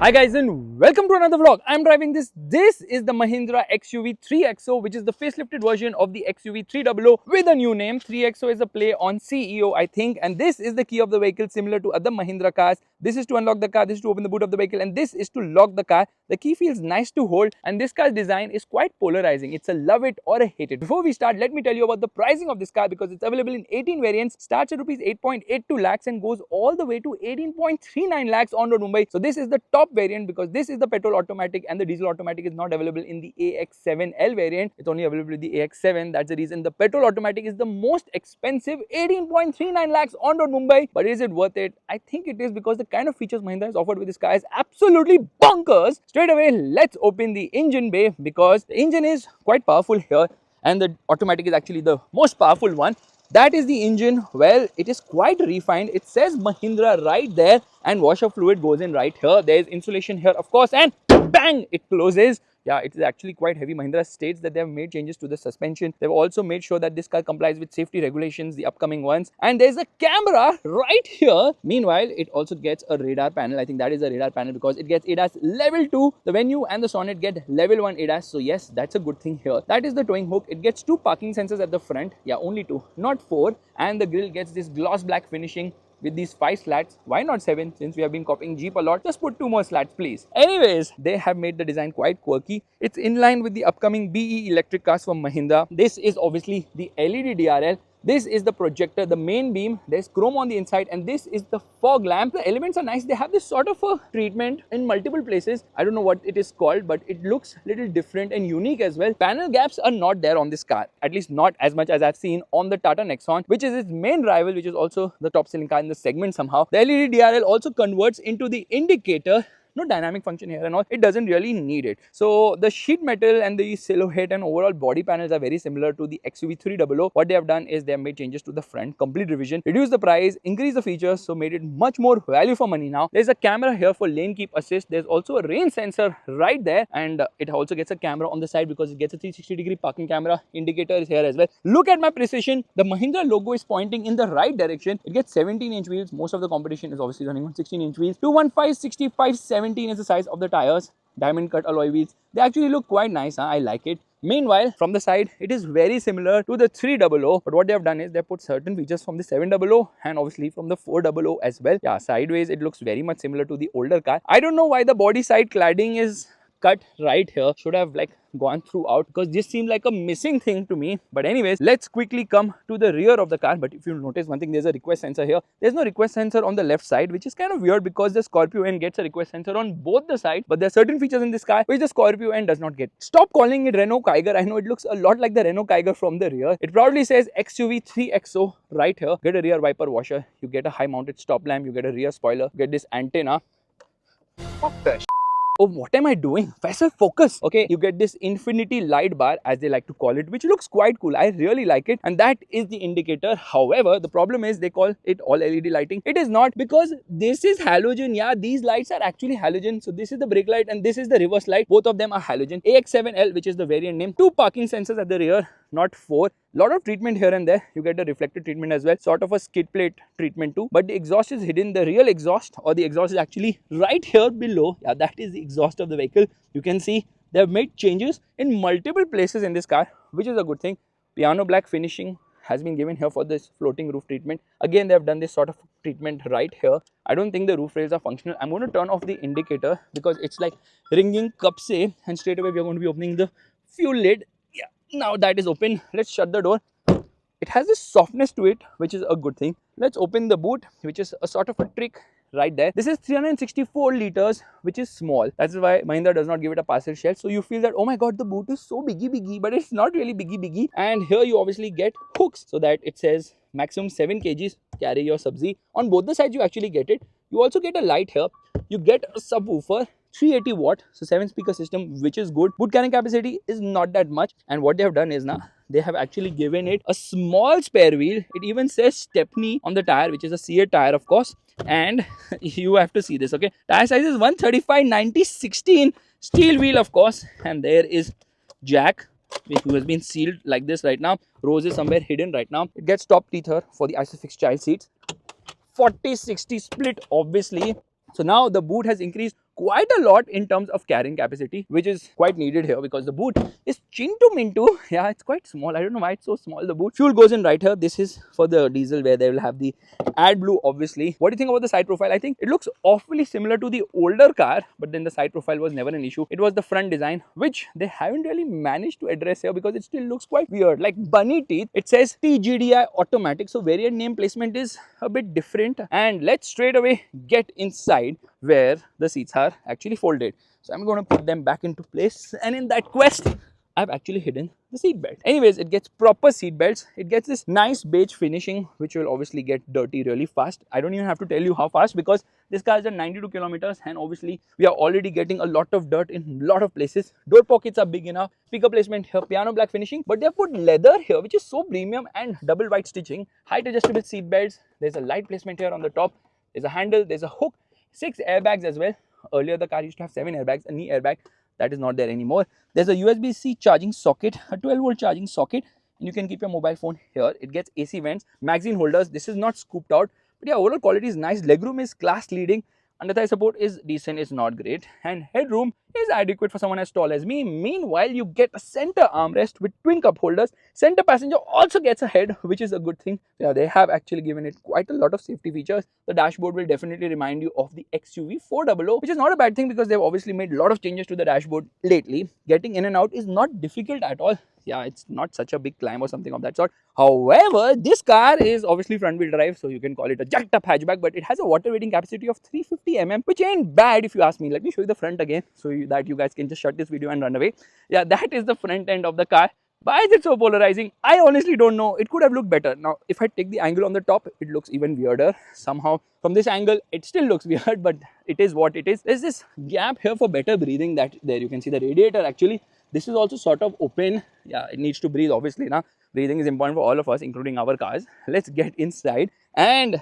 Hi guys and welcome to another vlog. I'm driving this. This is the Mahindra XUV3XO, which is the facelifted version of the XUV300 with a new name. 3XO is a play on CEO, I think, and this is the key of the vehicle similar to other Mahindra cars. This is to unlock the car, this is to open the boot of the vehicle, and this is to lock the car. The key feels nice to hold, and this car's design is quite polarizing. It's a love it or a hate it. Before we start, let me tell you about the pricing of this car because it's available in 18 variants, starts at rupees 8.82 lakhs and goes all the way to 18.39 lakhs on road Mumbai. So this is the top variant because this is the petrol automatic and the diesel automatic is not available in the AX7L variant. It's only available in the AX7. That's the reason the petrol automatic is the most expensive, 18.39 lakhs on road Mumbai. But is it worth it? I think it is because the kind of features Mahindra has offered with this car is absolutely bonkers. Straight away, let's open the engine bay because the engine is quite powerful here and the automatic is actually the most powerful one. That is the engine. Well, it is quite refined. It says Mahindra right there and washer fluid goes in right here. There is insulation here, of course, and bang, it closes. Yeah, it is actually quite heavy. Mahindra states that they have made changes to the suspension. They've also made sure that this car complies with safety regulations, the upcoming ones. And there's a camera right here. Meanwhile, it also gets a radar panel. I think that is a radar panel because it gets ADAS level 2. The Venue and the Sonnet get level 1 ADAS. So yes, that's a good thing here. That is the towing hook. It gets 2 parking sensors at the front. Yeah, only 2, not 4. And the grille gets this gloss black finishing with these 5 slats. Why not 7 since we have been copying Jeep a lot? Just put 2 more slats please. Anyways, they have made the design quite quirky. It's in line with the upcoming BE electric cars from Mahindra. This is obviously the LED DRL. This is the projector, the main beam. There's chrome on the inside and this is the fog lamp. The elements are nice. They have this sort of a treatment in multiple places. I don't know what it is called, but it looks a little different and unique as well. Panel gaps are not there on this car, at least not as much as I've seen on the Tata Nexon, which is its main rival, which is also the top selling car in the segment somehow. The LED DRL also converts into the indicator. No dynamic function here and all. It doesn't really need it. So the sheet metal and the silhouette and overall body panels are very similar to the XUV300. What they have done is they have made changes to the front, complete revision, reduce the price, increase the features, so made it much more value for money now. There's a camera here for lane keep assist. There's also a rain sensor right there and it also gets a camera on the side because it gets a 360-degree parking camera. Indicator is here as well. Look at my precision. The Mahindra logo is pointing in the right direction. It gets 17-inch wheels. Most of the competition is obviously running on 16-inch wheels. 215, 65, 17 is the size of the tires. Diamond cut alloy wheels. They actually look quite nice. I like it. Meanwhile, from the side, it is very similar to the 300, but what they have done is they put certain features from the 700 and obviously from the 400 as well. Yeah, sideways, it looks very much similar to the older car. I don't know why the body side cladding is cut right here. Should have like gone throughout because this seemed like a missing thing to me. But anyways, let's quickly come to the rear of the car. But if you notice one thing, there's a request sensor here. There's no request sensor on the left side, which is kind of weird because the Scorpio N gets a request sensor on both the sides. But there are certain features in this car which the Scorpio N does not get. Stop calling it Renault Kiger. I know it looks a lot like the Renault Kiger from the rear. It proudly says XUV3XO right here. Get a rear wiper washer. You get a high mounted stop lamp. You get a rear spoiler. Get this antenna. Fuck the oh, what am I doing? Faisal, focus. Okay, you get this infinity light bar, as they like to call it, which looks quite cool. I really like it. And that is the indicator. However, the problem is they call it all LED lighting. It is not because this is halogen. Yeah, these lights are actually halogen. So this is the brake light and this is the reverse light. Both of them are halogen. AX7L, which is the variant name. 2 parking sensors at the rear, not 4. Lot of treatment here and there. You get a reflective treatment as well, sort of a skid plate treatment too, but the exhaust is hidden. The real exhaust or the exhaust is actually right here below. Yeah, that is the exhaust of the vehicle. You can see they have made changes in multiple places in this car, which is a good thing. Piano black finishing has been given here for this floating roof treatment. Again, they have done this sort of treatment right here. I don't think the roof rails are functional. I'm going to turn off the indicator because it's like ringing kab se, and straight away we are going to be opening the fuel lid. Yeah, now that is open. Let's shut the door. It has this softness to it, which is a good thing. Let's open the boot, which is a sort of a trick right there. This is 364 liters, which is small. That's why Mahindra does not give it a parcel shell. So you feel that, oh my god, the boot is so biggie, but it's not really biggie. And here you obviously get hooks so that it says maximum 7 kgs, carry your subzi. On both the sides, you actually get it. You also get a light here. You get a subwoofer. 380 watt, so 7 speaker system, which is good. Boot carrying capacity is not that much, and what they have done is now they have actually given it a small spare wheel. It even says Stepney on the tire, which is a C8 tire, of course. And you have to see this, okay? Tire size is 135/90/16, steel wheel, of course, and there is jack, which has been sealed like this right now. Rose is somewhere hidden right now. It gets top teeth here for the ISOFIX child seats. 40-60 split, obviously. So now the boot has increased quite a lot in terms of carrying capacity, which is quite needed here because the boot is chintu mintu. Yeah, it's quite small. I don't know why it's so small, the boot. Fuel goes in right here. This is for the diesel where they will have the AdBlue, obviously. What do you think about the side profile? I think it looks awfully similar to the older car, but then the side profile was never an issue. It was the front design, which they haven't really managed to address here because it still looks quite weird. Like bunny teeth, it says TGDI automatic, so variant name placement is a bit different. And let's straight away get inside where the seats are actually folded. So I'm going to put them back into place, and in that quest I've actually hidden the seat belt. Anyways, it gets proper seat belts. It gets this nice beige finishing, which will obviously get dirty really fast. I don't even have to tell you how fast because this car is at 92 kilometers, and obviously we are already getting a lot of dirt in a lot of places. Door pockets are big enough. Speaker placement here, piano black finishing, but they have put leather here, which is so premium, and double white stitching. Height adjustable seat belts. There's a light placement here on the top. There's a handle. There's a hook. 6 airbags as well. Earlier the car used to have 7 airbags, a knee airbag. That is not there anymore. There's a USB-C charging socket, a 12-volt charging socket, and you can keep your mobile phone here. It gets AC vents, magazine holders. This is not scooped out, but yeah, overall quality is nice. Legroom is class leading. Under thigh support is decent, it's not great, and headroom is adequate for someone as tall as me. Meanwhile, you get a center armrest with twin cup holders. Center passenger also gets a head, which is a good thing. Yeah, they have actually given it quite a lot of safety features. The dashboard will definitely remind you of the XUV400, which is not a bad thing because they've obviously made a lot of changes to the dashboard lately. Getting in and out is not difficult at all. Yeah, it's not such a big climb or something of that sort. However, this car is obviously front wheel drive, so you can call it a jacked up hatchback, but it has a water weighting capacity of 350 mm, which ain't bad if you ask me. Let me show you the front again so that you guys can just shut this video and run away. Yeah, that is the front end of the car. Why is it so polarizing? I honestly don't know. It could have looked better. Now, if I take the angle on the top, it looks even weirder. Somehow, from this angle, it still looks weird, but it is what it is. There's this gap here for better breathing. That there you can see the radiator actually. This is also sort of open. Yeah, it needs to breathe obviously now. Breathing is important for all of us, including our cars. Let's get inside. And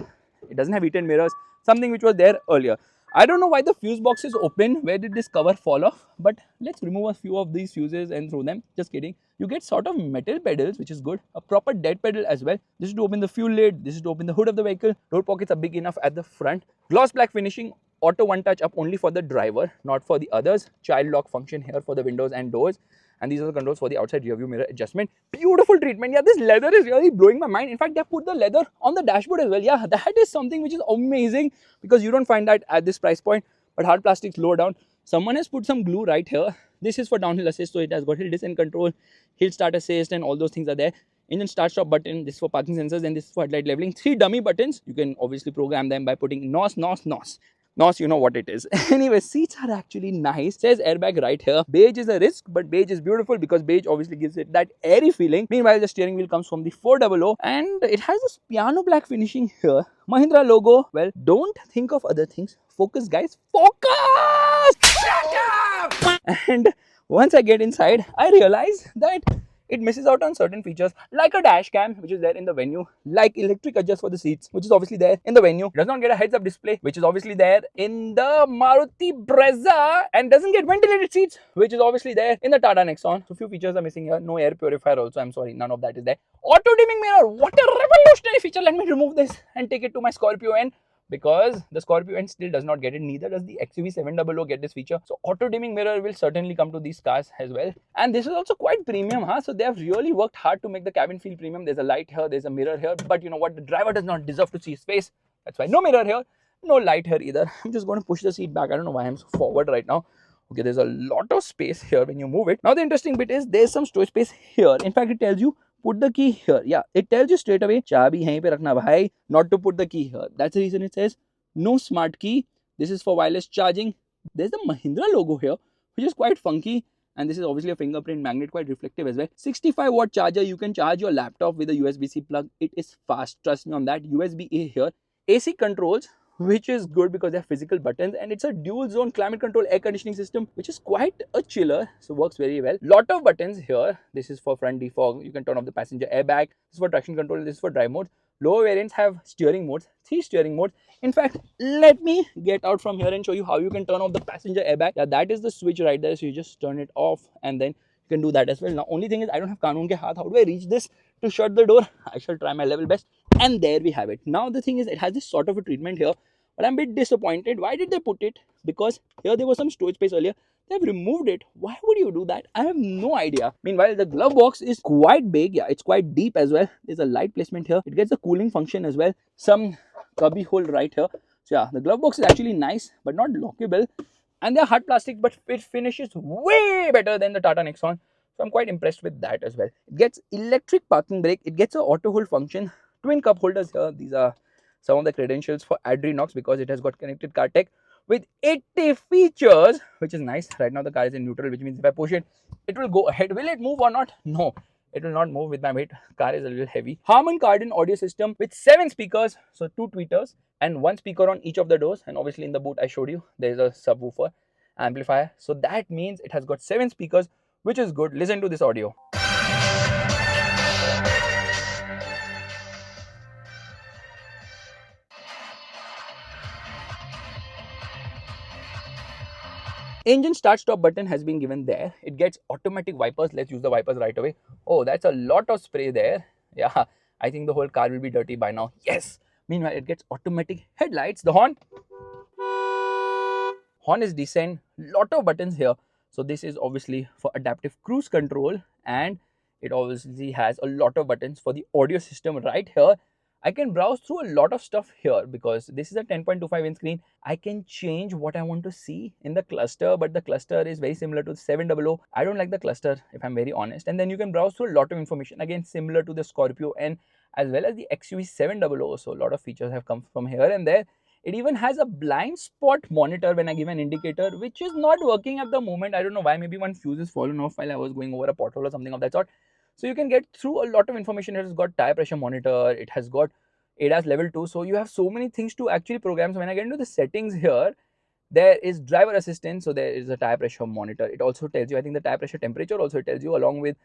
it doesn't have heated mirrors, something which was there earlier. I don't know why the fuse box is open. Where did this cover fall off? But let's remove a few of these fuses and throw them. Just kidding. You get sort of metal pedals, which is good. A proper dead pedal as well. This is to open the fuel lid. This is to open the hood of the vehicle. Door pockets are big enough at the front. Gloss black finishing. Auto one touch up only for the driver, not for the others. Child lock function here for the windows and doors. And these are the controls for the outside rear view mirror adjustment. Beautiful treatment. Yeah, this leather is really blowing my mind. In fact, they have put the leather on the dashboard as well. Yeah, that is something which is amazing because you don't find that at this price point. But hard plastics lower down. Someone has put some glue right here. This is for downhill assist, so it has got hill descent control, hill start assist, and all those things are there. Engine start stop button. This is for parking sensors, and this is for headlight leveling. 3 dummy buttons. You can obviously program them by putting NOS, NOS, NOS. NOS, you know what it is. Anyway, seats are actually nice. Says airbag right here. Beige is a risk, but beige is beautiful because beige obviously gives it that airy feeling. Meanwhile, the steering wheel comes from the 400 and it has this piano black finishing here. Mahindra logo. Well, don't think of other things. Focus, guys. Focus! Shut up! And once I get inside, I realize that it misses out on certain features like a dash cam, which is there in the venue, like electric adjust for the seats, which is obviously there in the venue. It does not get a heads-up display, which is obviously there in the Maruti Brezza, and doesn't get ventilated seats, which is obviously there in the Tata Nexon. So few features are missing here. No air purifier also, I'm sorry, none of that is there. Auto dimming mirror, what a revolutionary feature. Let me remove this and take it to my Scorpio N, because the Scorpio N still does not get it, neither does the XUV700 get this feature. So auto dimming mirror will certainly come to these cars as well. And this is also quite premium, huh? So they have really worked hard to make the cabin feel premium. There's a light here, there's a mirror here, but you know what, the driver does not deserve to see space. That's why no mirror here, no light here either. I'm just going to push the seat back. I don't know why I'm so forward right now. Okay, there's a lot of space here when you move it. Now the interesting bit is there's some storage space here. In fact, it tells you put the key here. Yeah, it tells you straight away, chabi yahin pe rakhna bhai, not to put the key here. That's the reason it says no smart key. This is for wireless charging. There's the Mahindra logo here, which is quite funky. And this is obviously a fingerprint magnet, quite reflective as well. 65-watt charger. You can charge your laptop with a USB-C plug. It is fast. Trust me on that. USB-A here. AC controls, which is good because they have physical buttons, and it's a dual zone climate control air conditioning system, which is quite a chiller, so works very well. Lot of buttons here. This is for front defog. You can turn off the passenger airbag. This is for traction control. This is for drive mode. Lower variants have steering modes, 3 steering modes. In fact, let me get out from here and show you how you can turn off the passenger airbag. Yeah, that is the switch right there. So you just turn it off and then you can do that as well. Now, only thing is I don't have Kanun ke haath. How do I reach this to shut the door? I shall try my level best. And there we have it. Now, the thing is it has this sort of a treatment here. but I'm a bit disappointed. Why did they put it? Because here there was some storage space earlier. They've removed it. Why would you do that? I have no idea. Meanwhile, the glove box is quite big. Yeah, it's quite deep as well. There's a light placement here. It gets a cooling function as well. Some cubby hole right here. So yeah, the glove box is actually nice, but not lockable. And they're hard plastic, but it finishes way better than the Tata Nexon. So I'm quite impressed with that as well. It gets electric parking brake. It gets a auto hold function. Twin cup holders here. These are some of the credentials for Adrenox because it has got connected car tech with 80 features, which is nice. Right now the car is in neutral, which means if I push it, it will go ahead. Will it move or not? No, it will not move with my weight. Car is a little heavy. Harman Kardon audio system with 7 speakers, so 2 tweeters and 1 speaker on each of the doors. And obviously in the boot I showed you there is a subwoofer amplifier, so that means it has got 7 speakers, which is good. Listen to this audio. Engine start stop button has been given there. It gets automatic wipers. Let's use the wipers right away. Oh, that's a lot of spray there. Yeah, I think the whole car will be dirty by now. Yes. Meanwhile, it gets automatic headlights. The horn is decent. Lot of buttons here. So this is obviously for adaptive cruise control, and it obviously has a lot of buttons for the audio system right here. I can browse through a lot of stuff here because this is a 10.25 inch screen. I can change what I want to see in the cluster, but the cluster is very similar to the 700. I don't like the cluster if I'm very honest. And then you can browse through a lot of information, again similar to the Scorpio and as well as the XUV700. So a lot of features have come from here and there. It even has a blind spot monitor when I give an indicator, which is not working at the moment. I don't know why. Maybe one fuse is fallen off while I was going over a pothole or something of that sort. So you can get through a lot of information. It has got tire pressure monitor. It has got ADAS level 2. So you have so many things to actually program. So when I get into the settings here, there is driver assistance. So there is a tire pressure monitor. It also tells you, I think the tire pressure temperature also it tells you, along with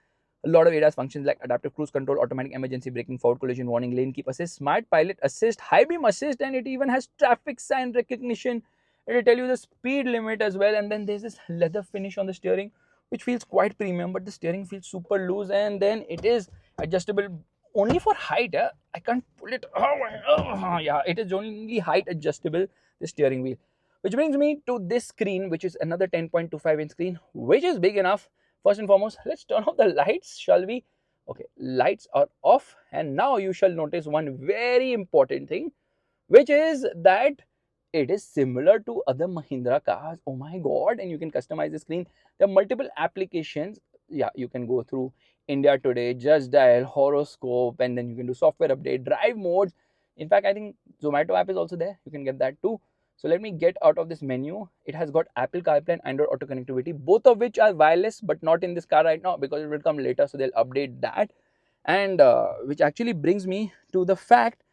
a lot of ADAS functions like adaptive cruise control, automatic emergency braking, forward collision warning, lane keep assist, smart pilot assist, high beam assist, and it even has traffic sign recognition. It will tell you the speed limit as well. And then there's this leather finish on the steering, which feels quite premium, but the steering feels super loose. And then it is adjustable only for height. I can't pull it. Yeah, it is only height adjustable, the steering wheel. Which brings me to this screen, which is another 10.25 inch screen, which is big enough. First and foremost, let's turn off the lights, shall we? Okay, lights are off, and now you shall notice one very important thing, which is that it is similar to other Mahindra cars. Oh my god, and you can customize the screen. There are multiple applications. Yeah, you can go through India Today, Just Dial, horoscope, and then you can do software update, drive modes. In fact, I think Zomato app is also there. You can get that too. So let me get out of this menu. It has got Apple CarPlay and Android Auto connectivity, both of which are wireless, but not in this car right now because it will come later. So they'll update that. And which actually brings me to the fact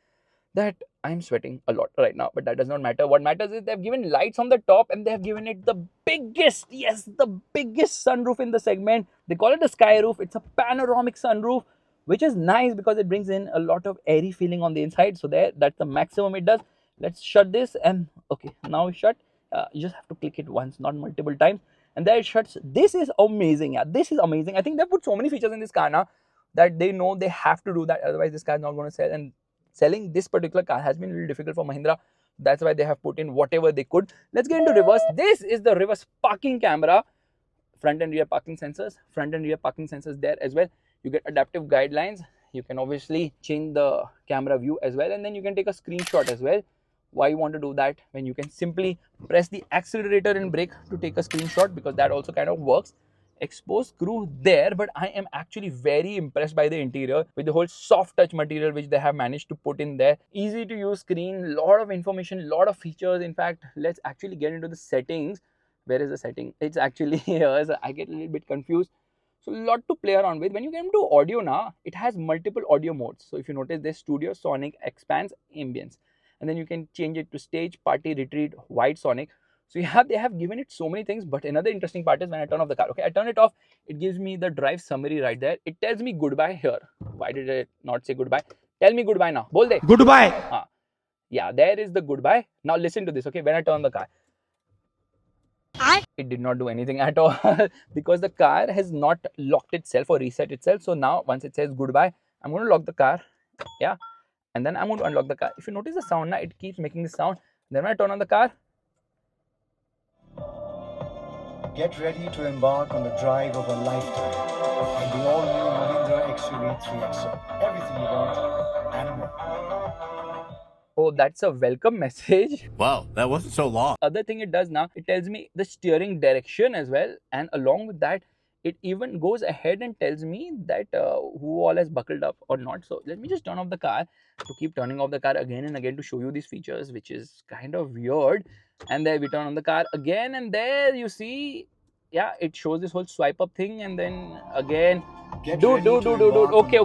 that I'm sweating a lot right now, but that does not matter. What matters is they've given lights on the top and they have given it the biggest, yes, the biggest sunroof in the segment. They call it a sky roof. It's a panoramic sunroof, which is nice because it brings in a lot of airy feeling on the inside. So that's the maximum it does. Let's shut this, and okay, now it's shut. You just have to click it once, not multiple times, and there it shuts. This is amazing. Yeah, this is amazing. I think they put so many features in this car now that they know they have to do that, otherwise this car is not going to sell. And selling this particular car has been a little difficult for Mahindra. That's why they have put in whatever they could. Let's get into reverse. This is the reverse parking camera. Front and rear parking sensors. Front and rear parking sensors there as well. You get adaptive guidelines. You can obviously change the camera view as well, and then you can take a screenshot as well. Why you want to do that when you can simply press the accelerator and brake to take a screenshot, because that also kind of works. Exposed screw there, but I am actually very impressed by the interior with the whole soft touch material which they have managed to put in there. Easy to use screen, lot of information, lot of features. In fact, let's actually get into the settings. Where is the setting? It's actually here, so I get a little bit confused. So a lot to play around with. When you get into audio now, it has multiple audio modes. So if you notice, there's studio, sonic, expanse, ambience, and then you can change it to stage, party, retreat, wide, sonic. So they have given it so many things. But another interesting part is when I turn off the car. Okay, I turn it off. It gives me the drive summary right there. It tells me goodbye here. Why did I not say goodbye? Tell me goodbye now. Bol de. Goodbye. Yeah, there is the goodbye. Now listen to this. Okay, when I turn the car, it did not do anything at all because the car has not locked itself or reset itself. So now once it says goodbye, I'm going to lock the car. Yeah, and then I'm going to unlock the car. If you notice the sound now, it keeps making this sound. Then when I turn on the car, get ready to embark on the drive of a lifetime in the all-new Mahindra XUV3XO. Everything you want and more. oh, that's a welcome message. Wow, that wasn't so long. Other thing it does now, it tells me the steering direction as well, and along with that, it even goes ahead and tells me that who all has buckled up or not. So let me just turn off the car, to keep turning off the car again and again to show you these features, which is kind of weird. And there we turn on the car again, and there you see, yeah, it shows this whole swipe up thing, and then again, dude. Okay,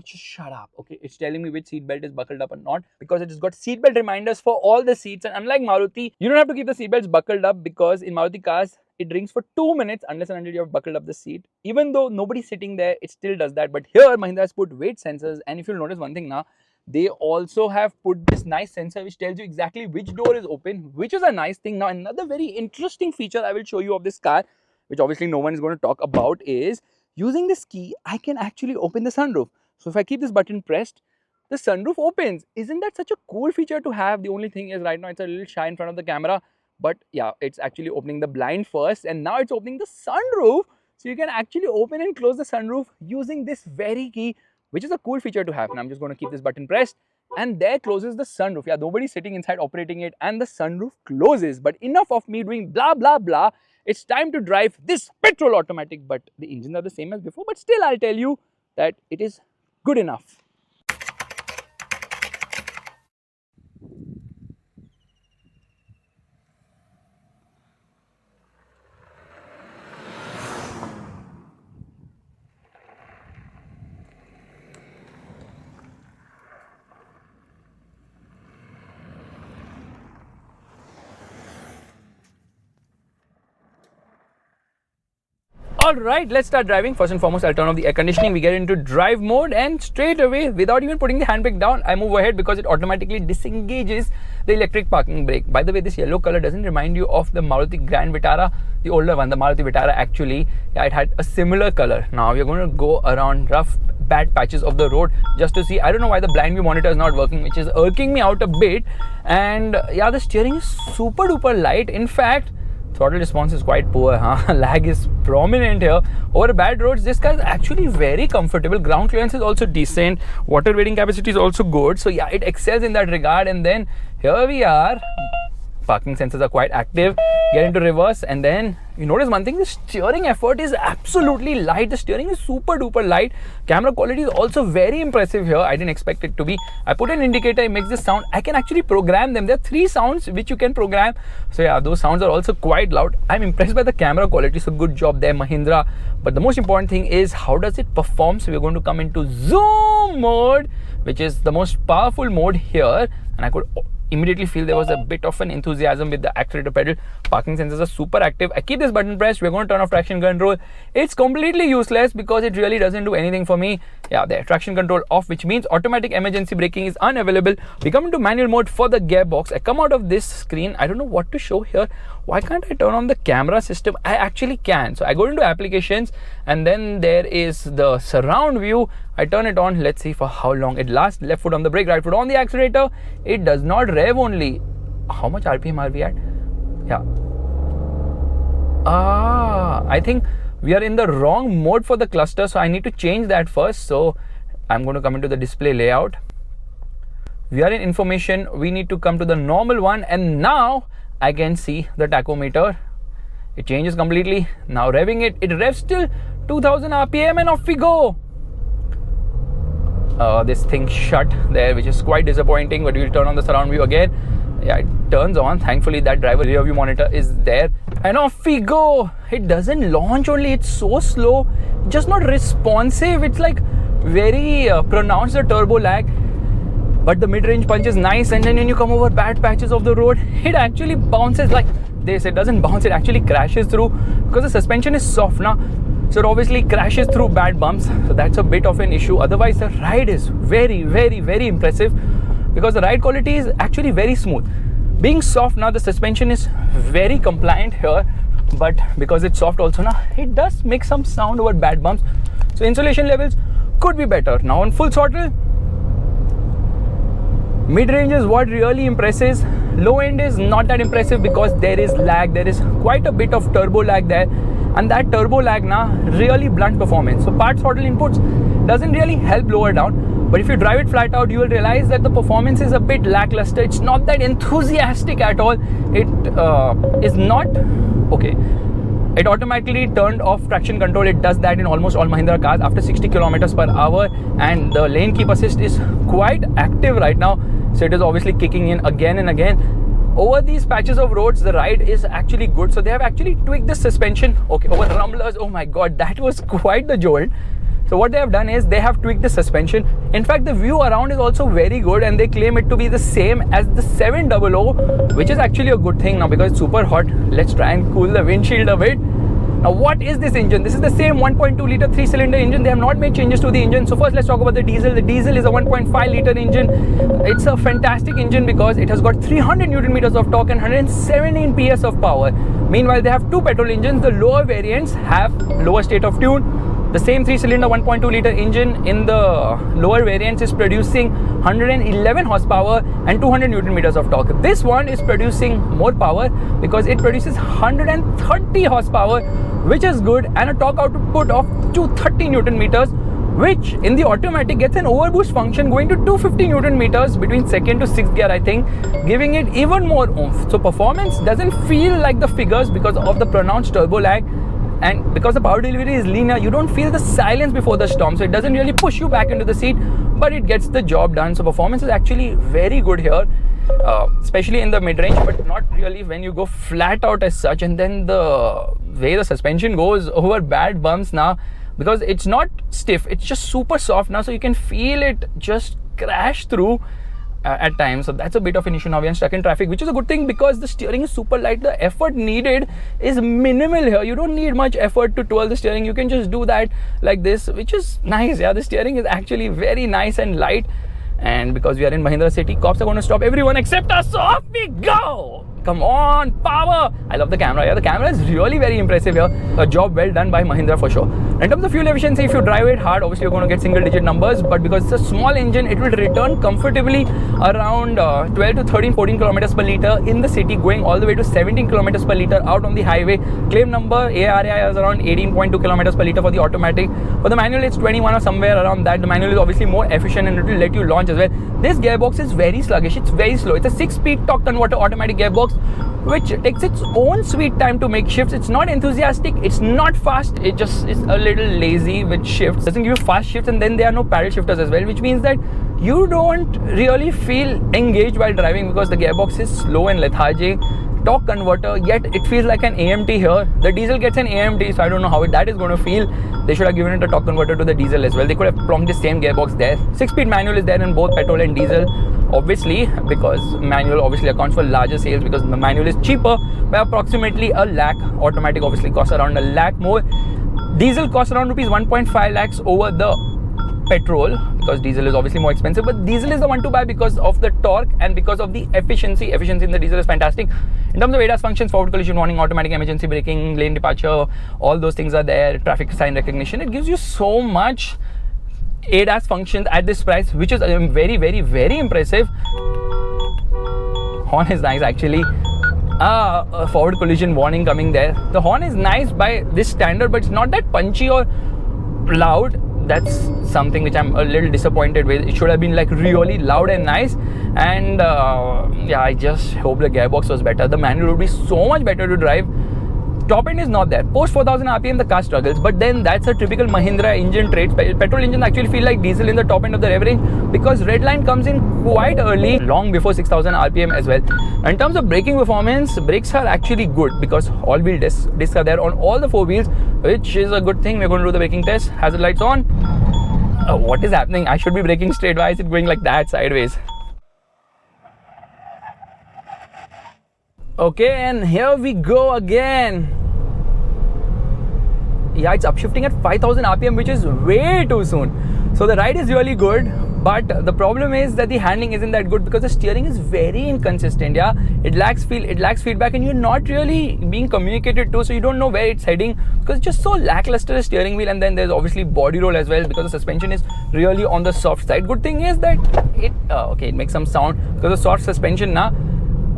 just shut up. Okay, it's telling me which seatbelt is buckled up or not, because it has got seatbelt reminders for all the seats. And unlike Maruti, you don't have to keep the seatbelts buckled up, because in Maruti cars, it rings for 2 minutes unless and until you have buckled up the seat. Even though nobody's sitting there, it still does that. But here, Mahindra has put weight sensors, and if you'll notice one thing now, they also have put this nice sensor which tells you exactly which door is open, which is a nice thing. Now, another very interesting feature I will show you of this car, which obviously no one is going to talk about, is using this key, I can actually open the sunroof. So if I keep this button pressed, the sunroof opens. Isn't that such a cool feature to have? The only thing is right now it's a little shy in front of the camera, but yeah, it's actually opening the blind first, and now it's opening the sunroof. So you can actually open and close the sunroof using this very key, which is a cool feature to have. And I'm just going to keep this button pressed, and there closes the sunroof. Yeah, nobody's sitting inside operating it, and the sunroof closes. But enough of me doing blah blah blah. It's time to drive this petrol automatic, but the engines are the same as before. But still, I'll tell you that it is good enough. Alright, let's start driving. First and foremost, I'll turn off the air conditioning. We get into drive mode, and straight away, without even putting the handbrake down, I move ahead because it automatically disengages the electric parking brake. By the way, this yellow color doesn't remind you of the Maruti Grand Vitara, the older one, the Maruti Vitara actually. Yeah, it had a similar color. Now we're going to go around rough, bad patches of the road just to see. I don't know why the blind view monitor is not working, which is irking me out a bit. And yeah, the steering is super duper light. In fact, throttle response is quite poor, huh? Lag is prominent here. Over bad roads, this car is actually very comfortable. Ground clearance is also decent. Water weighting capacity is also good. So yeah, it excels in that regard. And then here we are. Parking sensors are quite active. Get into reverse, and then you notice one thing, the steering effort is absolutely light. The steering is super duper light. Camera quality is also very impressive here. I didn't expect it to be. I put an indicator, it makes this sound. I can actually program them. There are 3 sounds which you can program. So yeah, those sounds are also quite loud. I'm impressed by the camera quality, so good job there, Mahindra. But the most important thing is, how does it perform? So we're going to come into zoom mode, which is the most powerful mode here, and I could immediately feel there was a bit of an enthusiasm with the accelerator pedal. Parking sensors are super active. I keep this button pressed. We're going to turn off traction control. It's completely useless because it really doesn't do anything for me. Yeah, there, traction control off, which means automatic emergency braking is unavailable. We come into manual mode for the gearbox. I come out of this screen. I don't know what to show here. Why can't I turn on the camera system? I actually can. So I go into applications, and then there is the surround view. I turn it on. Let's see for how long it lasts. Left foot on the brake, right foot on the accelerator. It does not rev only. How much RPM are we at? Yeah. I think we are in the wrong mode for the cluster, so I need to change that first. So I'm going to come into the display layout. We are in information. We need to come to the normal one, and now I can see the tachometer. It changes completely. Now revving it, it revs till 2000 RPM, and off we go. This thing shut there, which is quite disappointing, but we'll turn on the surround view again. Yeah, it turns on. Thankfully, that driver rear view monitor is there, and off we go. It doesn't launch only, it's so slow, just not responsive. It's like very pronounced, the turbo lag. But the mid-range punch is nice, and then when you come over bad patches of the road, it actually bounces like this. It doesn't bounce, it actually crashes through because the suspension is soft now. So it obviously crashes through bad bumps. So that's a bit of an issue. Otherwise, the ride is very, very, very impressive because the ride quality is actually very smooth. Being soft now, the suspension is very compliant here. But because it's soft also now, it does make some sound over bad bumps. So insulation levels could be better. Now on full throttle, mid-range is what really impresses. Low end is not that impressive because there is lag, there is quite a bit of turbo lag there, and that turbo lag now really blunt performance. So part throttle inputs doesn't really help lower down, but if you drive it flat out, you will realize that the performance is a bit lackluster. It's not that enthusiastic at all. It is not okay. It automatically turned off traction control. It does that in almost all Mahindra cars after 60 kilometers per hour, and the lane keep assist is quite active right now, so it is obviously kicking in again and again. Over these patches of roads, the ride is actually good. So they have actually tweaked the suspension. Okay, over rumblers, oh my god, that was quite the jolt. So what they have done is they have tweaked the suspension. In fact, the view around is also very good, and they claim it to be the same as the 700, which is actually a good thing now because it's super hot. Let's try and cool the windshield a bit. Now, what is this engine? This is the same 1.2 litre 3-cylinder engine. They have not made changes to the engine. So first, let's talk about the diesel. The diesel is a 1.5 litre engine. It's a fantastic engine because it has got 300 Newton meters of torque and 117 PS of power. Meanwhile, they have two petrol engines. The lower variants have lower state of tune. The same 3-cylinder 1.2 litre engine in the lower variants is producing 111 horsepower and 200 Newton meters of torque. This one is producing more power because it produces 130 horsepower, which is good, and a torque output of 230 Newton meters, which in the automatic gets an overboost function going to 250 Newton meters between second to sixth gear, I think, giving it even more oomph. So performance doesn't feel like the figures because of the pronounced turbo lag. And because the power delivery is linear, you don't feel the silence before the storm, so it doesn't really push you back into the seat, but it gets the job done. So performance is actually very good here, especially in the mid-range, but not really when you go flat out as such. And then the way the suspension goes over bad bumps now, because it's not stiff, it's just super soft now, so you can feel it just crash through at times. So that's a bit of an issue now. We are stuck in traffic, which is a good thing because the steering is super light. The effort needed is minimal here. You don't need much effort to twirl the steering. You can just do that like this, which is nice. Yeah, the steering is actually very nice and light. And because we are in Mahindra city, cops are going to stop everyone except us. So off we go. Come on, power. I love the camera. Yeah, the camera is really very impressive here. A job well done by Mahindra for sure. In terms of fuel efficiency, if you drive it hard, obviously you're going to get single digit numbers, but because it's a small engine, it will return comfortably around 12 to 13, 14 kilometers per liter in the city, going all the way to 17 kilometers per liter out on the highway. Claim number ARAI is around 18.2 kilometers per liter for the automatic. For the manual, it's 21 or somewhere around that. The manual is obviously more efficient and it will let you launch as well. This gearbox is very sluggish. It's very slow. It's a 6-speed torque converter automatic gearbox, which takes its own sweet time to make shifts. It's not enthusiastic, it's not fast, it just is a little lazy with shifts. Doesn't give you fast shifts, and then there are no paddle shifters as well, which means that you don't really feel engaged while driving because the gearbox is slow and lethargic. Torque converter, yet it feels like an AMT here. The diesel gets an AMT, so I don't know how that is going to feel. They should have given it a torque converter to the diesel as well. They could have plonked the same gearbox there. 6-speed manual is there in both petrol and diesel, obviously, because manual obviously accounts for larger sales because the manual is cheaper by approximately a lakh. Automatic obviously costs around a lakh more. Diesel costs around rupees 1.5 lakhs over the petrol because diesel is obviously more expensive, but diesel is the one to buy because of the torque and because of the efficiency. Efficiency in the diesel is fantastic. In terms of ADAS functions, forward collision warning, automatic emergency braking, lane departure, all those things are there. Traffic sign recognition. It gives you so much ADAS functions at this price, which is very, very, very impressive. Horn is nice actually. A forward collision warning coming there. The horn is nice by this standard, but it's not that punchy or loud. That's something which I'm a little disappointed with. It should have been like really loud and nice. And yeah, I just hope the gearbox was better. The manual would be so much better to drive. Top end is not there. Post 4000 RPM, the car struggles, but then that's a typical Mahindra engine trait. Petrol engines actually feel like diesel in the top end of the rev range because red line comes in quite early, long before 6000 RPM as well. In terms of braking performance, brakes are actually good because all-wheel discs are there on all the 4 wheels, which is a good thing. We're going to do the braking test. Hazard lights on. What is happening? I should be braking straight. Why is it going like that sideways? Okay, and here we go again. Yeah, it's upshifting at 5000 RPM, which is way too soon. So the ride is really good, but the problem is that the handling isn't that good because the steering is very inconsistent. Yeah, it lacks feedback, and you're not really being communicated to, so you don't know where it's heading because it's just so lackluster a steering wheel. And then there's obviously body roll as well because the suspension is really on the soft side. Good thing is that it makes some sound because the soft suspension now.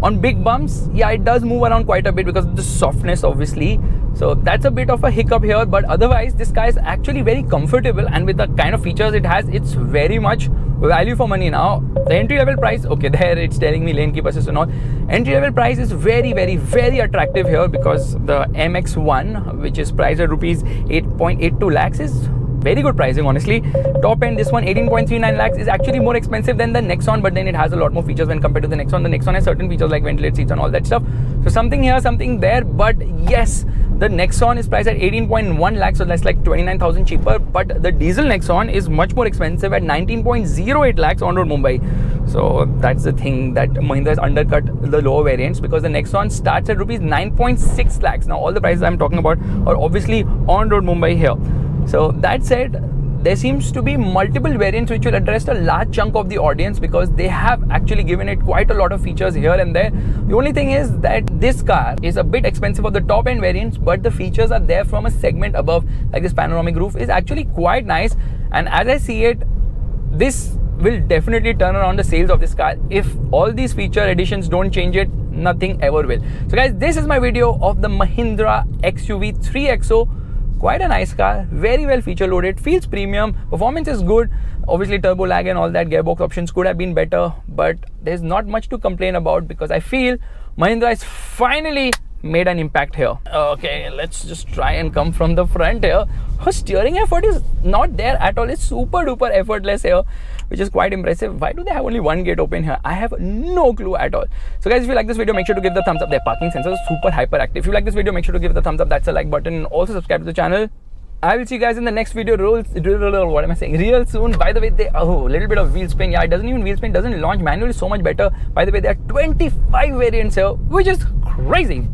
On big bumps, yeah, it does move around quite a bit because of the softness, obviously. So that's a bit of a hiccup here, but otherwise this car is actually very comfortable, and with the kind of features it has, it's very much value for money. Now the entry level price, okay, there it's telling me lane keep assist and all. Entry level price is very attractive here, because the MX1, which is priced at rupees 8.82 lakhs, is very good pricing, honestly. Top end, this one 18.39 lakhs is actually more expensive than the Nexon, but then it has a lot more features when compared to the Nexon. The Nexon has certain features like ventilated seats and all that stuff. So something here, something there. But yes, the Nexon is priced at 18.1 lakhs, so that's like 29,000 cheaper. But the diesel Nexon is much more expensive at 19.08 lakhs on road Mumbai. So that's the thing, that Mahindra has undercut the lower variants, because the Nexon starts at rupees 9.6 lakhs. Now all the prices I'm talking about are obviously on road Mumbai here. So that said, there seems to be multiple variants which will address a large chunk of the audience, because they have actually given it quite a lot of features here and there. The only thing is that this car is a bit expensive for the top end variants, but the features are there from a segment above, like this panoramic roof is actually quite nice. And as I see it, this will definitely turn around the sales of this car. If all these feature additions don't change it, nothing ever will. So guys, this is my video of the Mahindra XUV3XO. Quite a nice car, very well feature loaded, feels premium, performance is good. Obviously turbo lag and all that, gearbox options could have been better, but there's not much to complain about, because I feel Mahindra has finally made an impact here. Okay, let's just try and come from the front here. Her steering effort is not there at all. It's super duper effortless here, which is quite impressive. Why do they have only one gate open here? I have no clue at all. So guys, if you like this video, make sure to give the thumbs up. Their parking sensor is super hyperactive. If you like this video, make sure to give the thumbs up. That's the like button. And also subscribe to the channel. I will see you guys in the next video. What am I saying? Real soon. By the way, little bit of wheel spin. Yeah, it doesn't even wheel spin. Doesn't launch manually. So much better. By the way, there are 25 variants here, which is crazy.